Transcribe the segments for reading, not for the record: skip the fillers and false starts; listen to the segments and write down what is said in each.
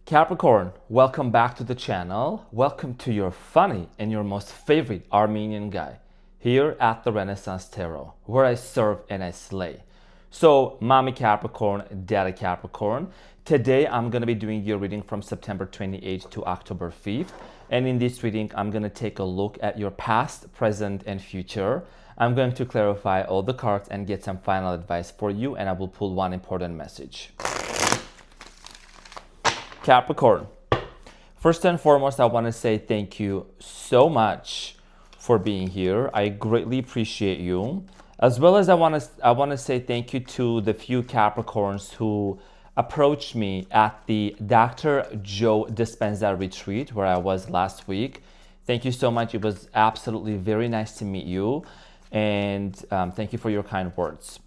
Capricorn, welcome back to the channel. Welcome to your funny and your most favorite Armenian guy here at the Renaissance Tarot, where I serve and I slay. So, Mommy Capricorn, Daddy Capricorn, today I'm going to be doing your reading from September 28th to October 5th. And in this reading, I'm going to take a look at your past, present, and future. I'm going to clarify all the cards and get some final advice for you, and I will pull one important message. Capricorn, first and foremost, I want to say thank you so much for being here. I greatly appreciate you. As well as I want to say thank you to the few Capricorns who approached me at the Dr. Joe Dispenza retreat where I was last week. Thank you so much. It was absolutely very nice to meet you. And thank you for your kind words.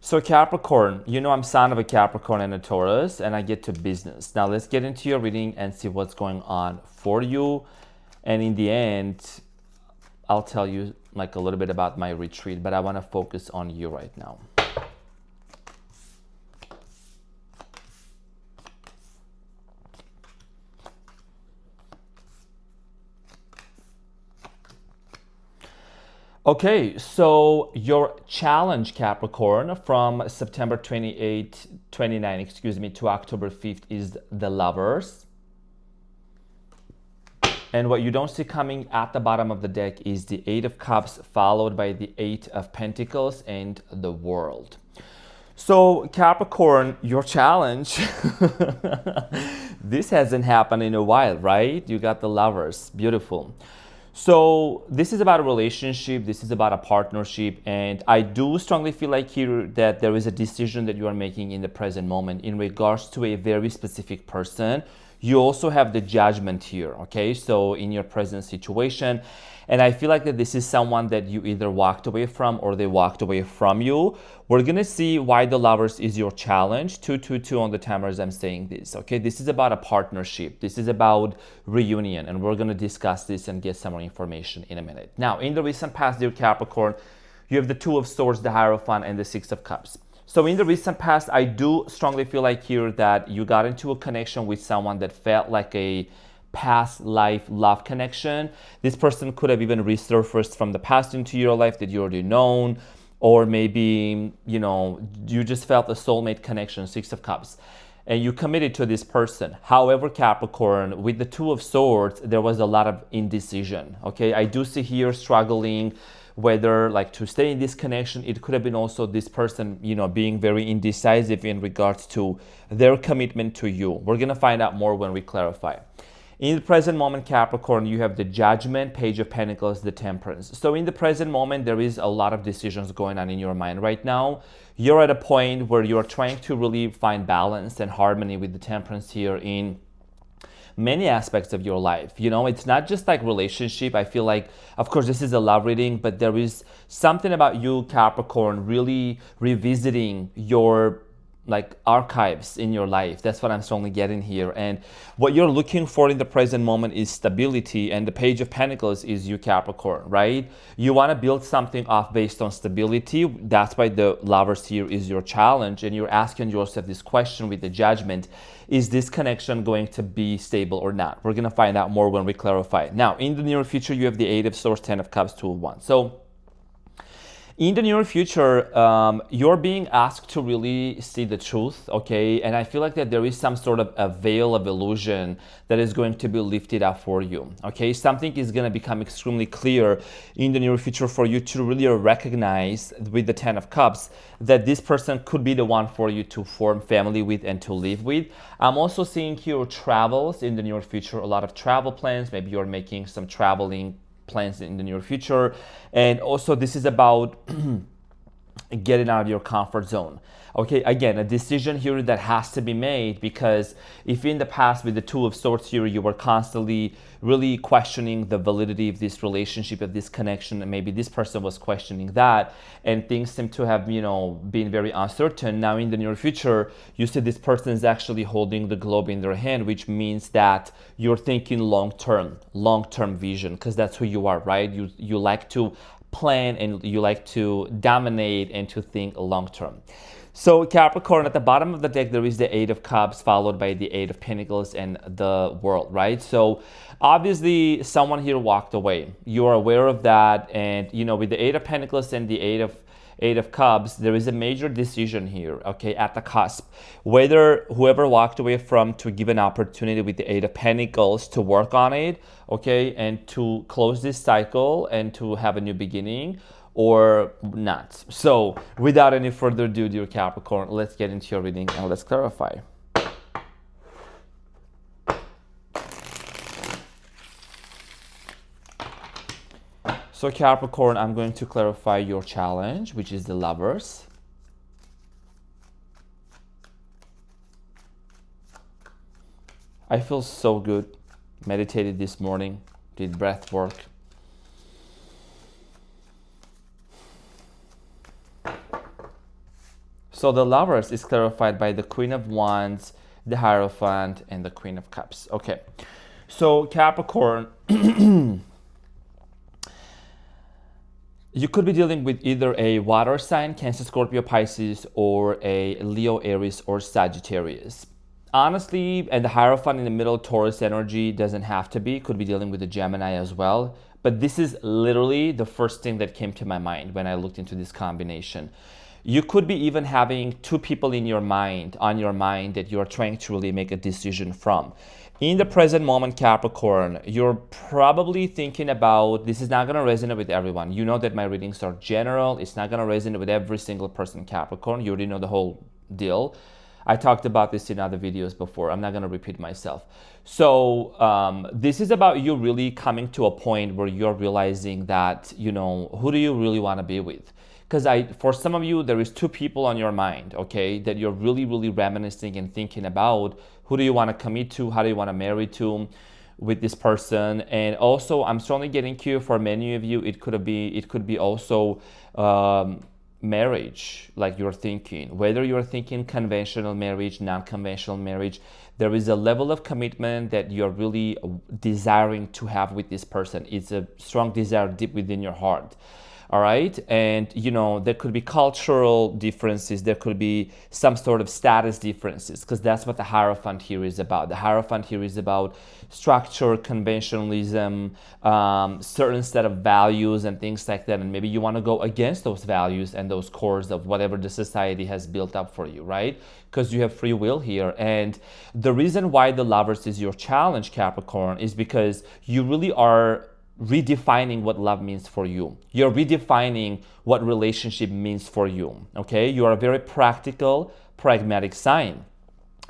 So Capricorn, you know I'm son of a Capricorn and a Taurus, and I get to business. Now let's get into your reading and see what's going on for you. And in the end, I'll tell you like a little bit about my retreat, but I want to focus on you right now. Okay, so your challenge, Capricorn, from September 29, to October 5th is the Lovers. And what you don't see coming at the bottom of the deck is the Eight of Cups, followed by the Eight of Pentacles and the World. So Capricorn, your challenge, this hasn't happened in a while, right? You got the Lovers, beautiful. So this is about a relationship, this is about a partnership, and I do strongly feel like here that there is a decision that you are making in the present moment in regards to a very specific person. You also have the Judgment here, okay? So in your present situation, and I feel like that this is someone that you either walked away from or they walked away from you. We're gonna see why the Lovers is your challenge. 222 on the timer as I'm saying this, okay? This is about a partnership. This is about reunion, and we're gonna discuss this and get some more information in a minute. Now, in the recent past, dear Capricorn, you have the Two of Swords, the Hierophant, and the Six of Cups. So in the recent past, I do strongly feel like here that you got into a connection with someone that felt like a past life love connection. This person could have even resurfaced from the past into your life that you already known, or maybe, you know, you just felt a soulmate connection, Six of Cups, and you committed to this person. However, Capricorn, with the Two of Swords, there was a lot of indecision, okay? I do see here struggling whether like to stay in this connection. It could have been also this person, you know, being very indecisive in regards to their commitment to you. We're gonna find out more when we clarify. In the present moment, Capricorn, you have the Judgment, Page of Pentacles, the Temperance. So in the present moment, there is a lot of decisions going on in your mind right now. You're at a point where you're trying to really find balance and harmony with the Temperance here in many aspects of your life. You know, it's not just like relationship. I feel like, of course, this is a love reading, but there is something about you, Capricorn, really revisiting your like archives in your life. That's what I'm strongly getting here. And what you're looking for in the present moment is stability, and the Page of Pentacles is you, Capricorn, right? You want to build something off based on stability. That's why the Lovers here is your challenge, and you're asking yourself this question with the Judgment: is this connection going to be stable or not? We're going to find out more when we clarify. Now, in the near future, you have the Eight of Swords, Ten of Cups, Two of Wands. So in the near future, you're being asked to really see the truth, okay? And I feel like that there is some sort of a veil of illusion that is going to be lifted up for you, okay? Something is going to become extremely clear in the near future for you to really recognize with the Ten of Cups that this person could be the one for you to form family with and to live with. I'm also seeing here travels in the near future, a lot of travel plans. Maybe you're making some traveling plans in the near future. And also this is about getting out of your comfort zone. Okay, again, a decision here that has to be made, because if in the past with the Two of Swords here, you were constantly really questioning the validity of this relationship, of this connection, and maybe this person was questioning that, and things seem to have, you know, been very uncertain. Now in the near future, you see this person is actually holding the globe in their hand, which means that you're thinking long-term vision, because that's who you are, right? You like to plan and you like to dominate and to think long-term. So Capricorn, at the bottom of the deck, there is the Eight of Cups followed by the Eight of Pentacles and the World, right? So obviously someone here walked away. You are aware of that. And, with the Eight of Pentacles and the Eight of Cups, there is a major decision here, okay, at the cusp. Whether whoever walked away from to give an opportunity with the Eight of Pentacles to work on it, okay, and to close this cycle and to have a new beginning, or not. So without any further ado, dear Capricorn, let's get into your reading and let's clarify. So Capricorn, I'm going to clarify your challenge, which is the Lovers. I feel so good. Meditated this morning, did breath work. So the Lovers is clarified by the Queen of Wands, the Hierophant, and the Queen of Cups. Okay, so Capricorn, you could be dealing with either a water sign, Cancer, Scorpio, Pisces, or a Leo, Aries, or Sagittarius. Honestly, and the Hierophant in the middle, Taurus energy, doesn't have to be. Could be dealing with a Gemini as well. But this is literally the first thing that came to my mind when I looked into this combination. You could be even having two people in your mind, on your mind, that you're trying to really make a decision from. In the present moment, Capricorn, you're probably thinking about, this is not going to resonate with everyone. You know that my readings are general. It's not going to resonate with every single person, Capricorn. You already know the whole deal. I talked about this in other videos before. I'm not going to repeat myself. So this is about you really coming to a point where you're realizing that, who do you really want to be with? Because for some of you, there is two people on your mind, okay, that you're really, really reminiscing and thinking about. Who do you want to commit to? How do you want to marry to with this person? And also, I'm strongly getting curious for many of you. It could be also marriage, like you're thinking. Whether you're thinking conventional marriage, non-conventional marriage, there is a level of commitment that you're really desiring to have with this person. It's a strong desire deep within your heart. All right. And, there could be cultural differences. There could be some sort of status differences, because that's what the Hierophant here is about. The Hierophant here is about structure, conventionalism, certain set of values and things like that. And maybe you want to go against those values and those cores of whatever the society has built up for you, right? Because you have free will here. And the reason why the Lovers is your challenge, Capricorn, is because you really are redefining what love means for you. You're redefining what relationship means for you, okay? You are a very practical, pragmatic sign.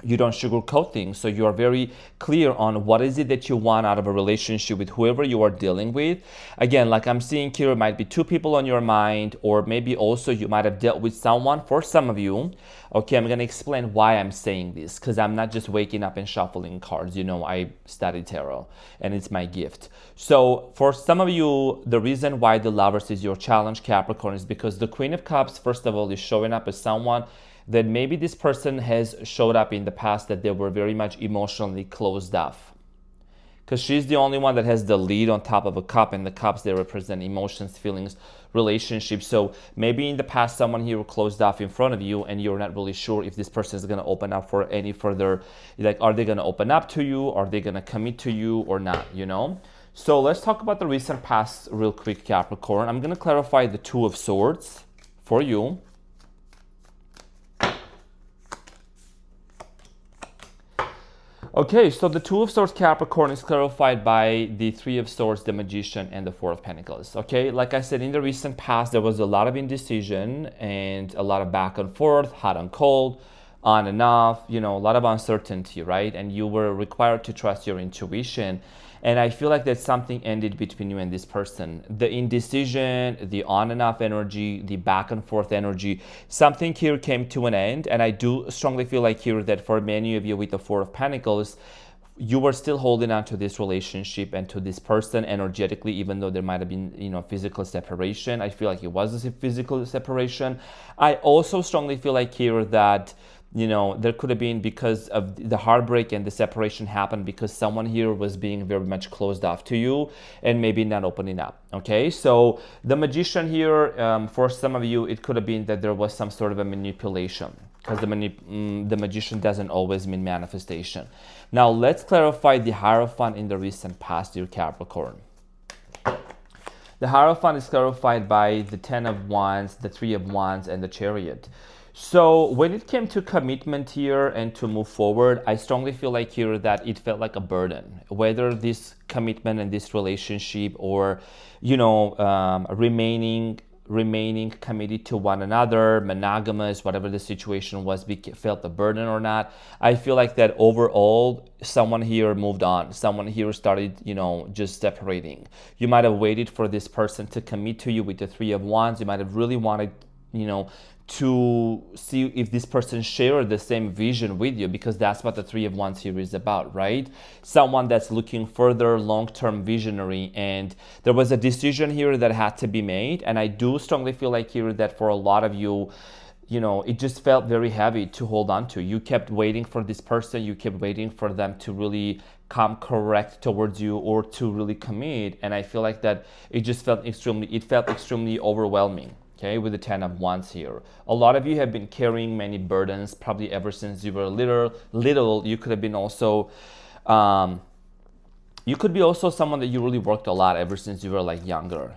You don't sugarcoat things, so you are very clear on what is it that you want out of a relationship with whoever you are dealing with. Again, like I'm seeing here, it might be two people on your mind, or maybe also you might have dealt with someone. For some of you, okay, I'm going to explain why I'm saying this, because I'm not just waking up and shuffling cards. I study tarot, and it's my gift. So for some of you, the reason why the Lovers is your challenge, Capricorn, is because the Queen of Cups, first of all, is showing up as someone that maybe this person has showed up in the past that they were very much emotionally closed off. Because she's the only one that has the lead on top of a cup, and the cups, they represent emotions, feelings, relationships. So maybe in the past, someone here closed off in front of you, and you're not really sure if this person is going to open up for any further, like, are they going to open up to you? Are they going to commit to you or not, So let's talk about the recent past real quick, Capricorn. I'm going to clarify the Two of Swords for you. Okay, so the Two of Swords, Capricorn, is clarified by the Three of Swords, the Magician, and the Four of Pentacles. Okay, like I said, in the recent past, there was a lot of indecision and a lot of back and forth, hot and cold, on and off, a lot of uncertainty, right? And you were required to trust your intuition. And I feel like that something ended between you and this person. The indecision, the on and off energy, the back and forth energy, something here came to an end. And I do strongly feel like here that for many of you with the Four of Pentacles, you were still holding on to this relationship and to this person energetically, even though there might have been, physical separation. I feel like it was a physical separation. I also strongly feel like here that there could have been because of the heartbreak and the separation happened because someone here was being very much closed off to you and maybe not opening up. Okay, so the magician here, for some of you, it could have been that there was some sort of a manipulation, because the magician doesn't always mean manifestation. Now let's clarify the Hierophant in the recent past, dear Capricorn. The Hierophant is clarified by the Ten of Wands, the Three of Wands, and the Chariot. So when it came to commitment here and to move forward, I strongly feel like here that it felt like a burden. Whether this commitment and this relationship or, remaining committed to one another, monogamous, whatever the situation was, felt a burden or not. I feel like that overall, someone here moved on. Someone here started, just separating. You might have waited for this person to commit to you with the Three of Wands. You might have really wanted, to see if this person shared the same vision with you, because that's what the Three of Wands here is about, right? Someone that's looking further, long-term visionary, and there was a decision here that had to be made. And I do strongly feel like here that for a lot of you, it just felt very heavy to hold on to. You kept waiting for this person. You kept waiting for them to really come correct towards you or to really commit. And I feel like that it felt extremely overwhelming. Okay, with the Ten of Wands here. A lot of you have been carrying many burdens, probably ever since you were little. You could have been also, you could be also someone that you really worked a lot ever since you were like younger,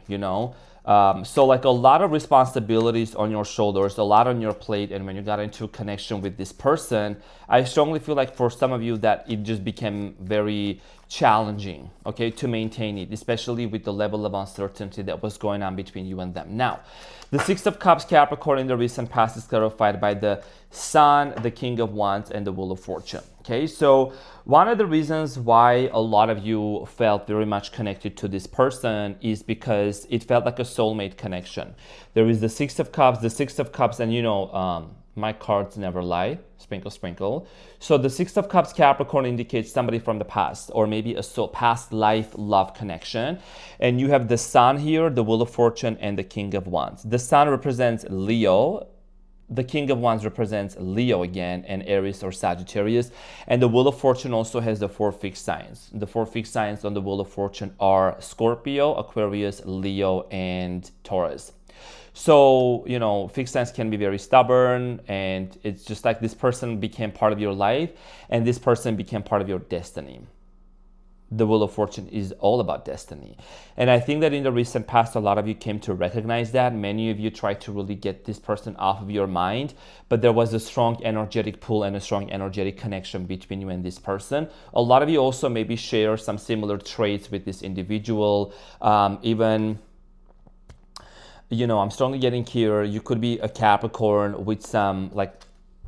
So like a lot of responsibilities on your shoulders, a lot on your plate. And when you got into a connection with this person, I strongly feel like for some of you that it just became very challenging, okay, to maintain it, especially with the level of uncertainty that was going on between you and them. Now, the Six of Cups, Capricorn, in the recent past is clarified by the Sun, the King of Wands, and the Wheel of Fortune. Okay, so one of the reasons why a lot of you felt very much connected to this person is because it felt like a soulmate connection. There is the Six of Cups, and my cards never lie, sprinkle, sprinkle. So the Six of Cups, Capricorn, indicates somebody from the past or maybe a past life love connection. And you have the Sun here, the Wheel of Fortune, and the King of Wands. The Sun represents Leo. The King of Wands represents Leo again, and Aries or Sagittarius. And the Wheel of Fortune also has the 4 fixed signs. The 4 fixed signs on the Wheel of Fortune are Scorpio, Aquarius, Leo, and Taurus. So, fixed signs can be very stubborn, and it's just like this person became part of your life, and this person became part of your destiny. The Wheel of Fortune is all about destiny. And I think that in the recent past, a lot of you came to recognize that. Many of you tried to really get this person off of your mind, but there was a strong energetic pull and a strong energetic connection between you and this person. A lot of you also maybe share some similar traits with this individual, I'm strongly getting here, you could be a Capricorn with some, like,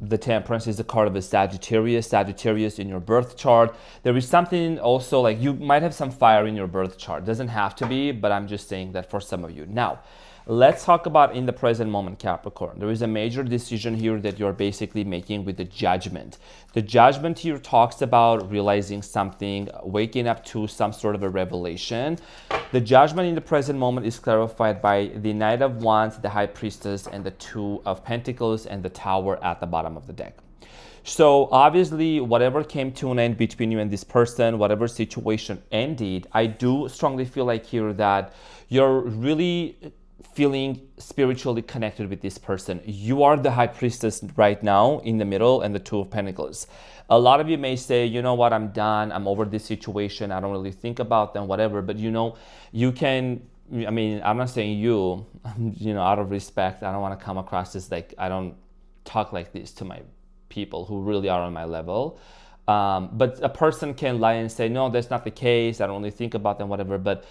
the Temperance is a card of a Sagittarius in your birth chart. There is something also, like, you might have some fire in your birth chart. Doesn't have to be, but I'm just saying that for some of you. Now, let's talk about in the present moment, Capricorn. There is a major decision here that you're basically making with the Judgment. The Judgment here talks about realizing something, waking up to some sort of a revelation. The Judgment in the present moment is clarified by the Knight of Wands, the High Priestess, and the Two of Pentacles, and the Tower at the bottom of the deck. So obviously, whatever came to an end between you and this person, whatever situation ended, I do strongly feel like here that you're really feeling spiritually connected with this person. You are the High Priestess right now in the middle, and the Two of Pentacles. A lot of you may say, you know what, I'm done, I'm over this situation, I don't really think about them, whatever, but you can, I'm not saying you, out of respect, I don't want to come across as like, I don't talk like this to my people who really are on my level. But a person can lie and say, no, that's not the case, I don't really think about them, whatever, but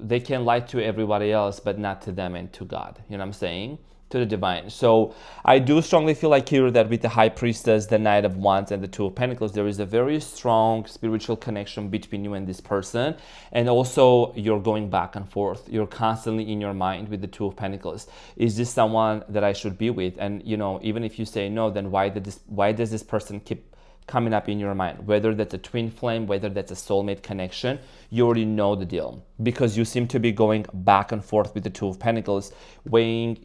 they can lie to everybody else, but not to them and to God. You know what I'm saying? To the divine. So I do strongly feel like here that with the High Priestess, the Knight of Wands, and the Two of Pentacles, there is a very strong spiritual connection between you and this person. And also you're going back and forth. You're constantly in your mind with the Two of Pentacles. Is this someone that I should be with? And even if you say no, then why does this person keep coming up in your mind, whether that's a twin flame, whether that's a soulmate connection. You already know the deal because you seem to be going back and forth with the Two of Pentacles, weighing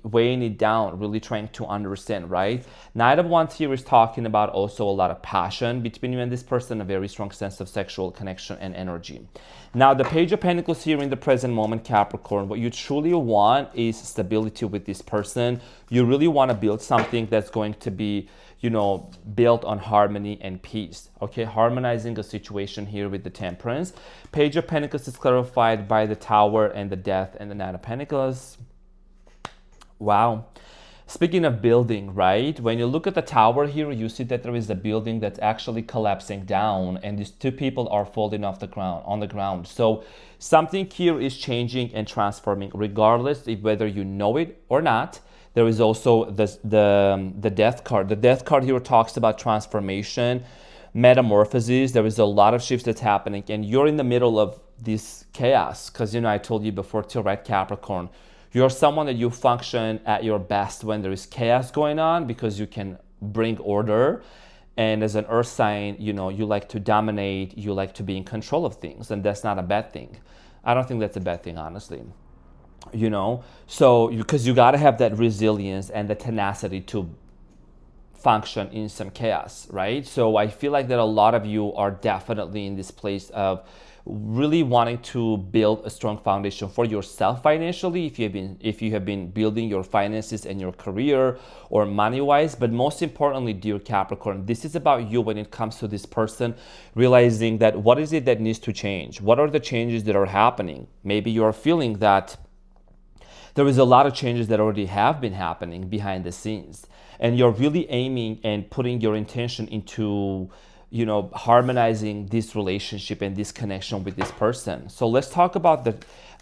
it down, really trying to understand, right? Knight of Wands here is talking about also a lot of passion between you and this person, a very strong sense of sexual connection and energy. Now, the Page of Pentacles here in the present moment, Capricorn, what you truly want is stability with this person. You really want to build something that's going to be, you know, built on harmony and peace, okay? Harmonizing a situation here with the Temperance. Page of Pentacles is clarified by the Tower and the Death and the Knight of Pentacles. Wow. Speaking of building, right? When you look at the Tower here, you see that there is a building that's actually collapsing down and these two people are falling off the ground, on the ground. So something here is changing and transforming, regardless of whether you know it or not. There is also the Death card. The Death card here talks about transformation, metamorphosis. There is a lot of shifts that's happening and you're in the middle of this chaos because, you know, I told you before too, right, Capricorn? You're someone that you function at your best when there is chaos going on because you can bring order. And as an earth sign, you know, you like to dominate, you like to be in control of things. And that's not a bad thing. I don't think that's a bad thing, honestly. You know, so because you got to have that resilience and the tenacity to function in some chaos, right? So I feel like that a lot of you are definitely in this place of really wanting to build a strong foundation for yourself financially if you have been building your finances and your career or money wise. But most importantly, dear Capricorn, this is about you when it comes to this person, realizing that what is it that needs to change? What are the changes that are happening? Maybe you're feeling that there is a lot of changes that already have been happening behind the scenes and you're really aiming and putting your intention into, you know, harmonizing this relationship and this connection with this person. So let's talk about the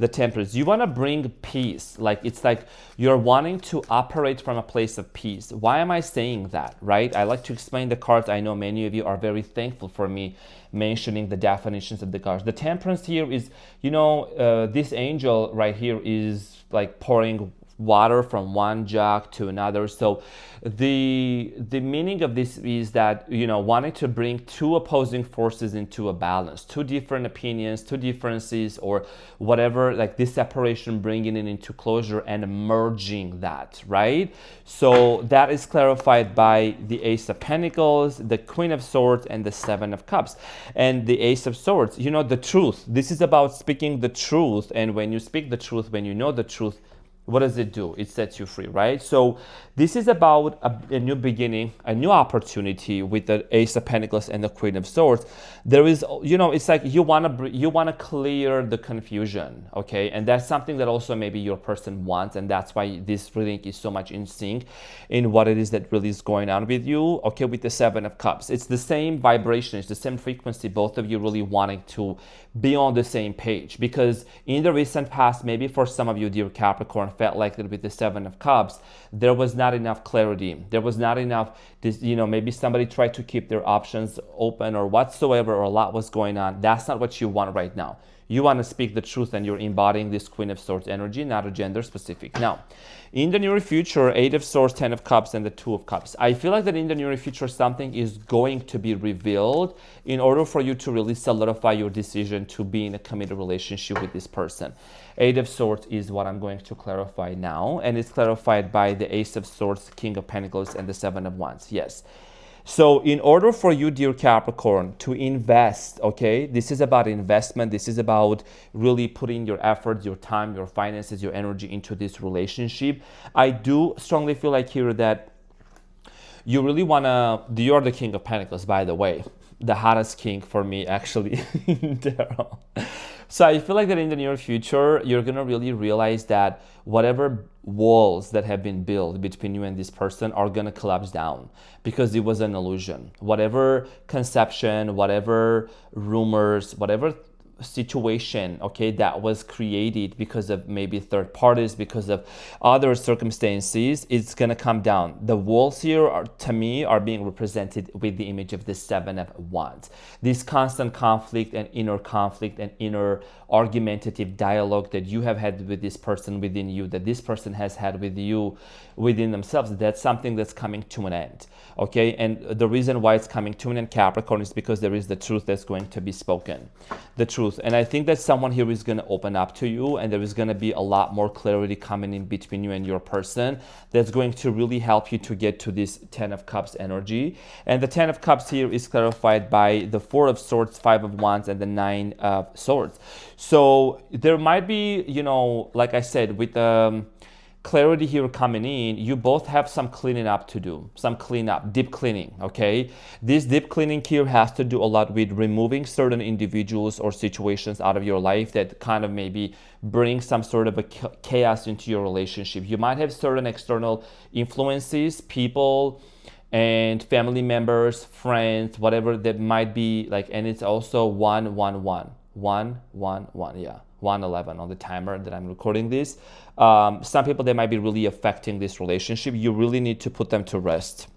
Temperance. You want to bring peace. Like it's like you're wanting to operate from a place of peace. Why am I saying that, right? I like to explain the cards. I know many of you are very thankful for me mentioning the definitions of the cards. The Temperance here is, you know, this angel right here is like pouring water from one jug to another. So the meaning of this is that, you know, wanting to bring two opposing forces into a balance, two different opinions, two differences or whatever, like this separation, bringing it into closure and merging that, right? So that is clarified by the Ace of Pentacles, the Queen of Swords, and the Seven of Cups. And the Ace of Swords, you know, the truth. This is about speaking the truth. And when you speak the truth, when you know the truth, what does it do? It sets you free, right? So this is about a new beginning, a new opportunity with the Ace of Pentacles and the Queen of Swords. There is, you know, it's like you want to clear the confusion, okay? And that's something that also maybe your person wants, and that's why this reading is so much in sync in what it is that really is going on with you, okay? With the Seven of Cups, it's the same vibration, it's the same frequency. Both of you really wanting to be on the same page, because in the recent past, maybe for some of you, dear Capricorn, felt like that with the Seven of Cups, there was not enough clarity. There was not enough, you know, maybe somebody tried to keep their options open or whatsoever, or a lot was going on. That's not what you want right now. You want to speak the truth, and you're embodying this Queen of Swords energy, not a gender specific. Now, in the near future, Eight of Swords, Ten of Cups, and the Two of Cups. I feel like that in the near future, something is going to be revealed in order for you to really solidify your decision to be in a committed relationship with this person. Eight of Swords is what I'm going to clarify now, and it's clarified by the Ace of Swords, King of Pentacles, and the Seven of Wands. Yes. So in order for you, dear Capricorn, to invest, okay, this is about investment. This is about really putting your effort, your time, your finances, your energy into this relationship. I do strongly feel like here that you really want to, you're the King of Pentacles, by the way, the hottest king for me actually in tarot. So I feel like that in the near future, you're going to really realize that whatever walls that have been built between you and this person are going to collapse down because it was an illusion. Whatever conception, whatever rumors, whatever situation, okay, that was created because of maybe third parties, because of other circumstances, it's gonna come down. The walls here are, to me, are being represented with the image of the Seven of Wands. This constant conflict and inner argumentative dialogue that you have had with this person within you, that this person has had with you within themselves, that's something that's coming to an end. Okay, and the reason why it's coming to an end, Capricorn, is because there is the truth that's going to be spoken. The truth. And I think that someone here is going to open up to you, and there is going to be a lot more clarity coming in between you and your person that's going to really help you to get to this Ten of Cups energy. And the Ten of Cups here is clarified by the Four of Swords, Five of Wands, and the Nine of Swords. So there might be, you know, like I said, with clarity here coming in, you both have some cleaning up to do, some cleanup, deep cleaning, okay? This deep cleaning here has to do a lot with removing certain individuals or situations out of your life that kind of maybe bring some sort of a chaos into your relationship. You might have certain external influences, people and family members, friends, whatever that might be like, and it's also 111, 111, yeah. 111 on the timer that I'm recording this. Some people, they might be really affecting this relationship. You really need to put them to rest.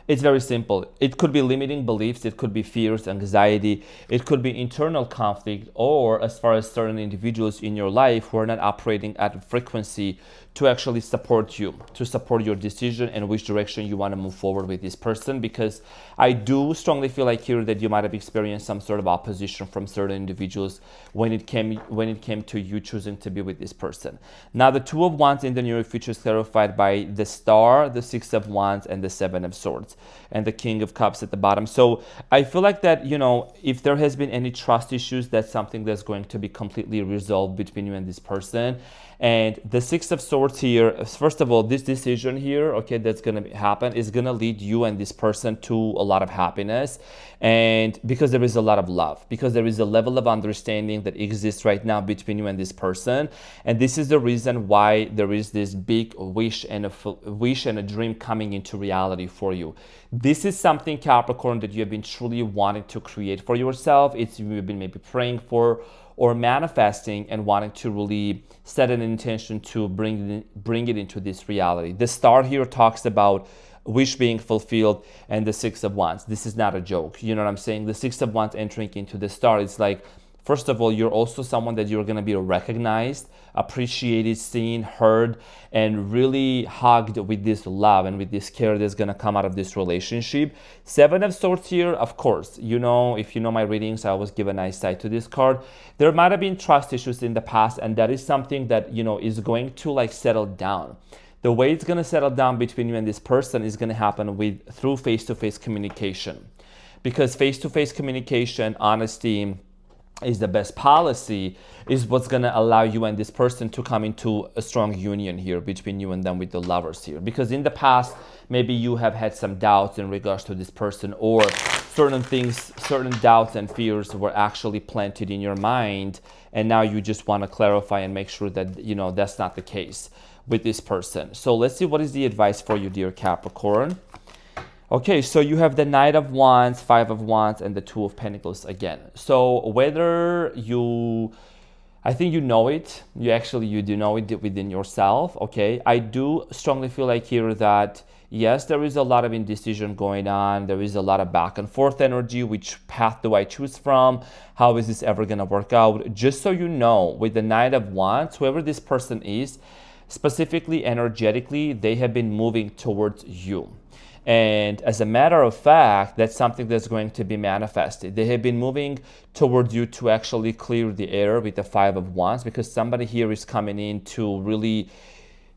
It's very simple. It could be limiting beliefs, it could be fears, anxiety, it could be internal conflict, or as far as certain individuals in your life who are not operating at a frequency to actually support you, to support your decision and which direction you want to move forward with this person. Because I do strongly feel like here that you might have experienced some sort of opposition from certain individuals when it came to you choosing to be with this person. Now the Two of Wands in the near future is clarified by the Star, the Six of Wands, and the Seven of Swords, and the King of Cups at the bottom. So I feel like that, you know, if there has been any trust issues, that's something that's going to be completely resolved between you and this person. And the Six of Swords here, first of all, this decision here, okay, that's going to happen is going to lead you and this person to a lot of happiness. And because there is a lot of love, because there is a level of understanding that exists right now between you and this person. And this is the reason why there is this big wish and a dream coming into reality for you. This is something, Capricorn, that you have been truly wanting to create for yourself. It's you've been maybe praying for or manifesting and wanting to really set an intention to bring it into this reality. The Star here talks about wish being fulfilled, and the Six of Wands. This is not a joke. You know what I'm saying? The Six of Wands entering into the Star, it's like, first of all, you're also someone that you're going to be recognized, appreciated, seen, heard, and really hugged with this love and with this care that's going to come out of this relationship. Seven of Swords here, of course, you know, if you know my readings, I always give a nice side to this card. There might have been trust issues in the past, and that is something that, you know, is going to like settle down. The way it's going to settle down between you and this person is going to happen through face-to-face communication. Because face-to-face communication, honesty, is the best policy, is what's going to allow you and this person to come into a strong union here between you and them with the Lovers here. Because in the past, maybe you have had some doubts in regards to this person, or certain things, certain doubts and fears were actually planted in your mind, and now you just want to clarify and make sure that, you know, that's not the case with this person. So let's see, what is the advice for you, dear Capricorn? Okay, so you have the Knight of Wands, Five of Wands, and the Two of Pentacles again. So whether I think you know it, you do know it within yourself, okay? I do strongly feel like here that, yes, there is a lot of indecision going on. There is a lot of back and forth energy. Which path do I choose from? How is this ever going to work out? Just so you know, with the Knight of Wands, whoever this person is, specifically energetically, they have been moving towards you. And as a matter of fact, that's something that's going to be manifested. They have been moving towards you to actually clear the air with the Five of Wands, because somebody here is coming in to really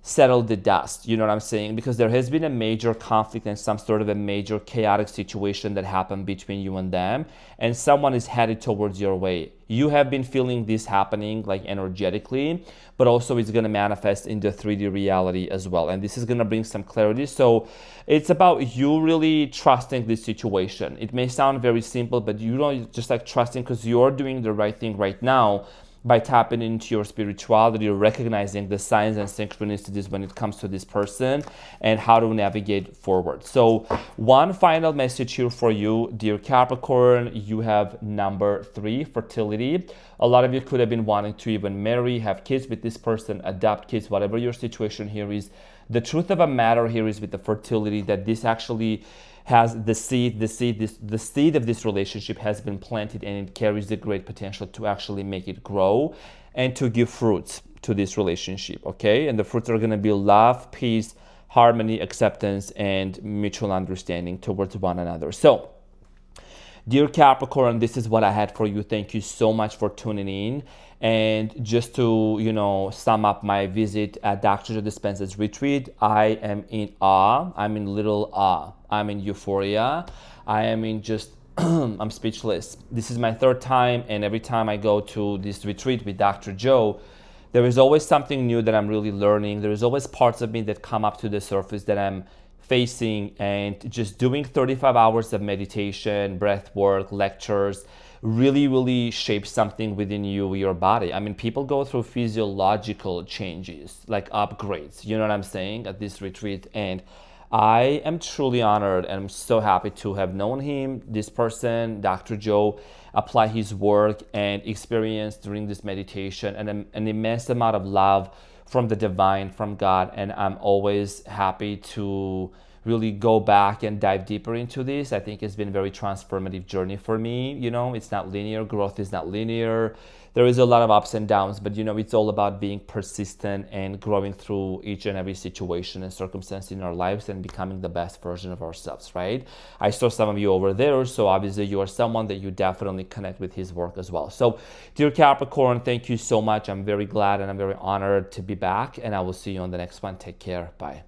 settle the dust. You know what I'm saying? Because there has been a major conflict and some sort of a major chaotic situation that happened between you and them, and someone is headed towards your way. You have been feeling this happening like energetically, but also it's going to manifest in the 3D reality as well. And this is going to bring some clarity. So it's about you really trusting this situation. It may sound very simple, but you know, just like trusting, because you're doing the right thing right now. by tapping into your spirituality, recognizing the signs and synchronicities when it comes to this person and how to navigate forward. So one final message here for you, dear Capricorn, you have number 3, fertility. A lot of you could have been wanting to even marry, have kids with this person, adopt kids, whatever your situation here is. The truth of a matter here is with the fertility that this actually has the seed of this relationship has been planted, and it carries the great potential to actually make it grow and to give fruits to this relationship, okay? And the fruits are going to be love, peace, harmony, acceptance, and mutual understanding towards one another. So dear Capricorn, this is what I had for you. Thank you so much for tuning in. And just to, sum up my visit at Dr. Joe Dispenza's retreat, I am in awe. I'm in little awe. I'm in euphoria. I am in just, I'm speechless. This is my 3rd time, and every time I go to this retreat with Dr. Joe, there is always something new that I'm really learning. There is always parts of me that come up to the surface that I'm facing, and just doing 35 hours of meditation, breath work, lectures, really shapes something within you, your body. I mean, people go through physiological changes, like upgrades, you know what I'm saying, at this retreat. And I am truly honored, and I'm so happy to have known him, this person, Dr. Joe, apply his work and experience during this meditation, and an immense amount of love from the divine, from God. And I'm always happy to really go back and dive deeper into this. I think it's been a very transformative journey for me. It's not linear. Growth is not linear. There is a lot of ups and downs, but it's all about being persistent and growing through each and every situation and circumstance in our lives and becoming the best version of ourselves, right? I saw some of you over there, so obviously you are someone that you definitely connect with his work as well. So dear Capricorn, thank you so much. I'm very glad and I'm very honored to be back, and I will see you on the next one. Take care. Bye.